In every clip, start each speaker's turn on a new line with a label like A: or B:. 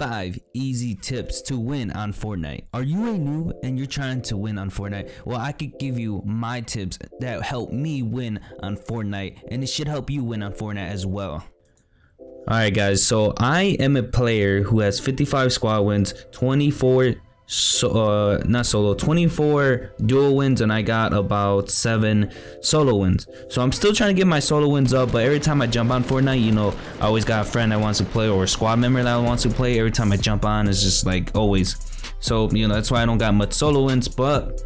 A: 5 easy tips to win on Fortnite. Are you a noob and you're trying to win on Fortnite? Well, I could give you my tips that help me win on Fortnite, and it should help you win on Fortnite as well. Alright guys, so I am a player who has 55 squad wins, 24 24 duo wins, and I got about 7 solo wins. So I'm still trying to get my solo wins up, but every time I jump on Fortnite, you know, I always got a friend that wants to play or a squad member that wants to play. Every time I jump on, it's just like always. So, you know, that's why I don't got much solo wins, but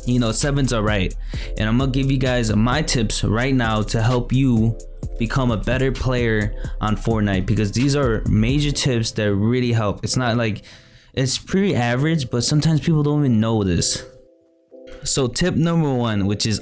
A: you know, 7's are right. And I'm gonna give you guys my tips right now to help you become a better player on Fortnite, because these are major tips that really help. It's not like, it's pretty average, but sometimes people don't even know this. So tip number 1, which is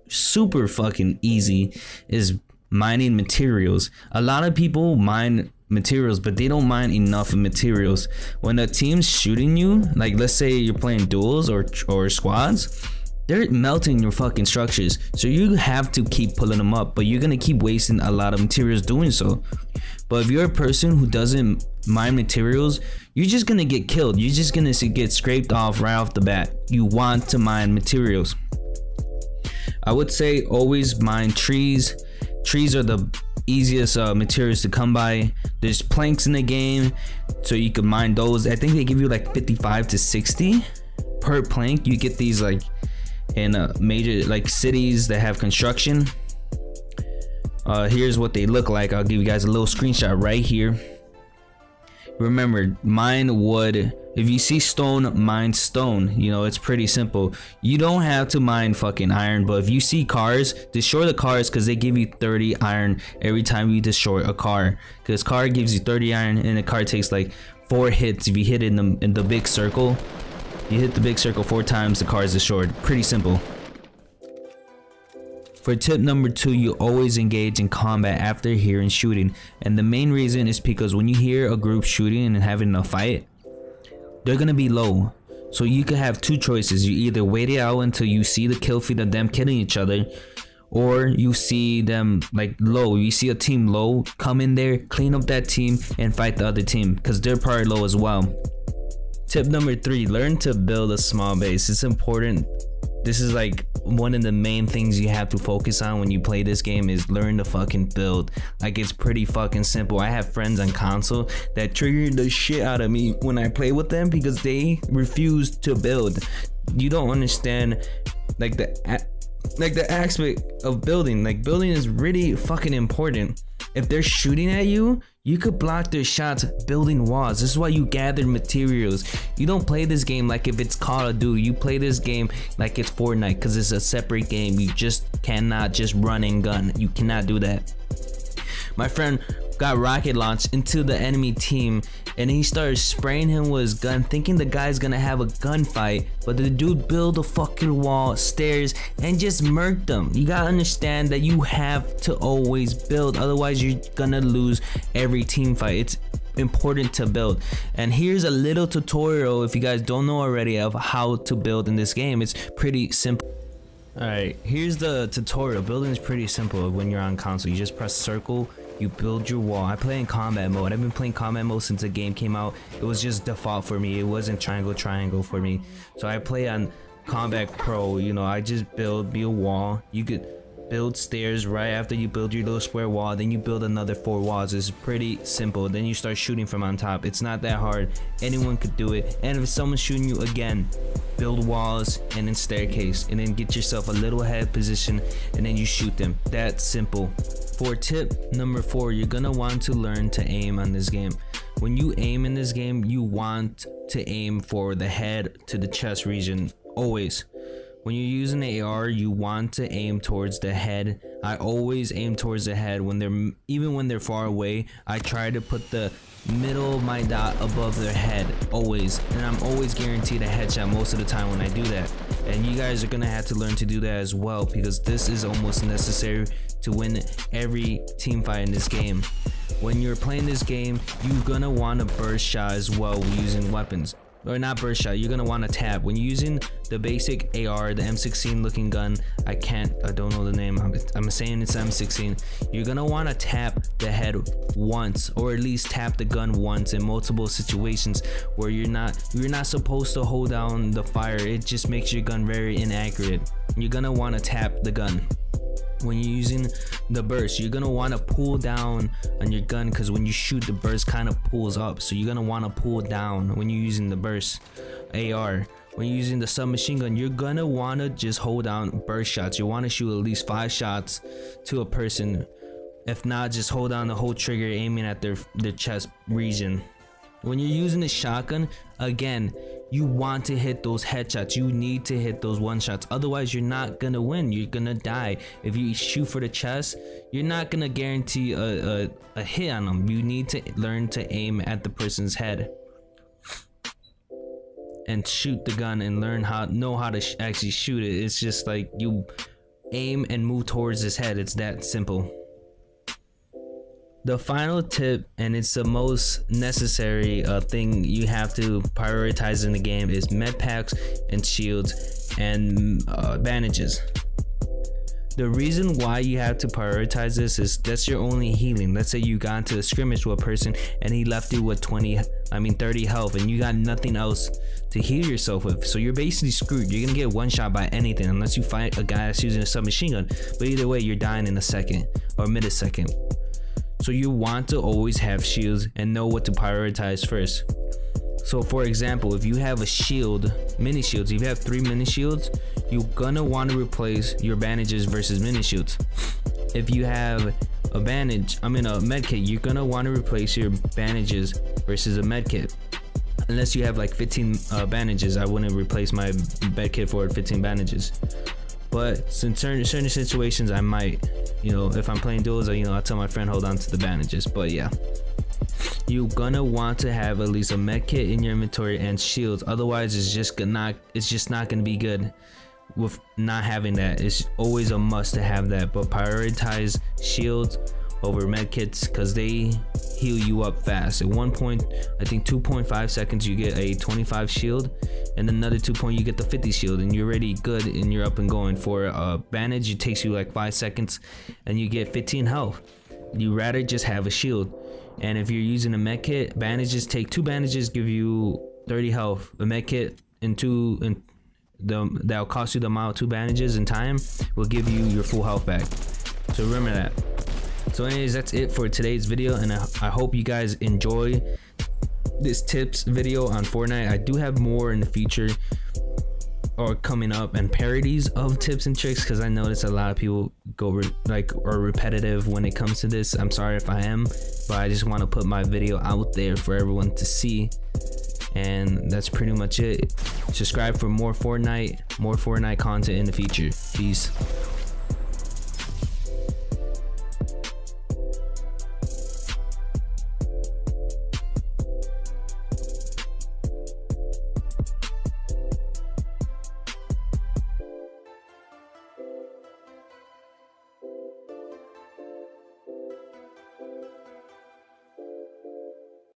A: super fucking easy, is mining materials. A lot of people mine materials, but they don't mine enough materials. When a team's shooting you, like let's say you're playing duels or squads, they're melting your fucking structures, so you have to keep pulling them up, but you're gonna keep wasting a lot of materials doing so. But if you're a person who doesn't mine materials, you're just gonna get killed. You're just gonna get scraped off right off the bat. You want to mine materials. I would say always mine trees. Trees are the easiest materials to come by. There's planks in the game, so you can mine those. I think they give you like 55 to 60 per plank. You get these like in major like cities that have construction. Here's what they look like. I'll give you guys a little screenshot right here. Remember, mine wood. If you see stone, mine stone. You know, it's pretty simple. You don't have to mine fucking iron, but if you see cars, destroy the cars, because they give you 30 iron every time you destroy a car, because car gives you 30 iron, and the car takes like 4 hits. If you hit it in the big circle, you hit the big circle 4 times, the car is destroyed. Pretty simple. For tip number 2, you always engage in combat after hearing shooting, and the main reason is because when you hear a group shooting and having a fight, they're gonna be low. So you could have 2 choices. You either wait it out until you see the kill feed of them killing each other, or you see them like low. You see a team low, come in there, clean up that team, and fight the other team, because they're probably low as well. Tip number 3, learn to build a small base. It's important. This is like one of the main things you have to focus on when you play this game, is learn to fucking build. Like, it's pretty fucking simple. I have friends on console that trigger the shit out of me when I play with them because they refuse to build. You don't understand like the aspect of building. Like, building is really fucking important. If they're shooting at you, you could block their shots building walls. This is why you gather materials. You don't play this game like if it's Call of Duty. You play this game like it's Fortnite, because it's a separate game. You just cannot just run and gun. You cannot do that. My friend got rocket launched into the enemy team, and he started spraying him with his gun, thinking the guy's gonna have a gunfight, but the dude built a fucking wall, stairs, and just murked them. You gotta understand that you have to always build, otherwise you're gonna lose every team fight. It's important to build. And here's a little tutorial, if you guys don't know already, of how to build in this game. It's pretty simple. Alright, here's the tutorial. Building is pretty simple. When you're on console, you just press circle, you build your wall. I play in combat mode. I've been playing combat mode since the game came out. It was just default for me. It wasn't triangle for me. So I play on combat pro. You know, I just build me a wall. You could build stairs right after you build your little square wall, then you build another 4 walls. It's pretty simple. Then you start shooting from on top. It's not that hard. Anyone could do it. And if someone's shooting you, again, build walls and then staircase, and then get yourself a little head position, and then you shoot them. That's simple. For tip number 4, you're gonna want to learn to aim on this game. When you aim in this game, you want to aim for the head to the chest region, always. When you're using the AR, you want to aim towards the head. I always aim towards the head. Even when they're far away, I try to put the middle of my dot above their head, always, and I'm always guaranteed a headshot most of the time when I do that. And you guys are gonna have to learn to do that as well, because this is almost necessary to win every team fight in this game. When you're playing this game, you're gonna want to burst shot as well using weapons. or not burst shot, you're gonna want to tap. When you're using the basic AR, the M16 looking gun, I don't know the name, I'm saying it's M16, you're gonna want to tap the head once, or at least tap the gun once in multiple situations where you're not supposed to hold down the fire. It just makes your gun very inaccurate. You're gonna want to tap the gun. When you're using the burst, you're gonna want to pull down on your gun, because when you shoot, the burst kind of pulls up, so you're gonna want to pull down when you're using the burst AR. When you're using the submachine gun, you're gonna want to just hold down burst shots. You want to shoot at least 5 shots to a person. If not, just hold down the whole trigger, aiming at their chest region. When you're using the shotgun, again, you want to hit those headshots. You need to hit those one shots, otherwise you're not gonna win. You're gonna die. If you shoot for the chest, you're not gonna guarantee a hit on them. You need to learn to aim at the person's head and shoot the gun, and know how to actually shoot it. It's just like you aim and move towards his head. It's that simple. The final tip, and it's the most necessary thing you have to prioritize in the game, is med packs and shields and bandages. The reason why you have to prioritize this is that's your only healing. Let's say you got into a scrimmage with a person and he left you with 30 health, and you got nothing else to heal yourself with, so you're basically screwed. You're gonna get one shot by anything unless you fight a guy that's using a submachine gun, but either way you're dying in a second or millisecond. So you want to always have shields and know what to prioritize first. So for example, if you have a shield, mini shields, if you have 3 mini shields, you're gonna want to replace your bandages versus mini shields. If you have a med kit, you're gonna want to replace your bandages versus a med kit. Unless you have like 15 bandages, I wouldn't replace my med kit for 15 bandages. But in certain situations, I might, if I'm playing duels, I'll tell my friend hold on to the bandages. But yeah, you're gonna want to have at least a med kit in your inventory and shields. Otherwise, it's just not gonna be good with not having that. It's always a must to have that. But prioritize shields over med kits, because they heal you up fast. At one point, I think 2.5 seconds, you get a 25 shield, and another 2 point you get the 50 shield, and you're already good and you're up and going. For a bandage, it takes you like 5 seconds and you get 15 health. You rather just have a shield. And if you're using a med kit, bandages, take 2 bandages, give you 30 health. A med kit that'll cost you the amount of 2 bandages in time will give you your full health back. So remember that. So anyways, that's it for today's video, and I hope you guys enjoy this tips video on Fortnite. I do have more in the future or coming up, and parodies of tips and tricks, because I notice a lot of people are repetitive when it comes to this. I'm sorry if I am, but I just want to put my video out there for everyone to see. And that's pretty much it. Subscribe for more Fortnite content in the future. Peace.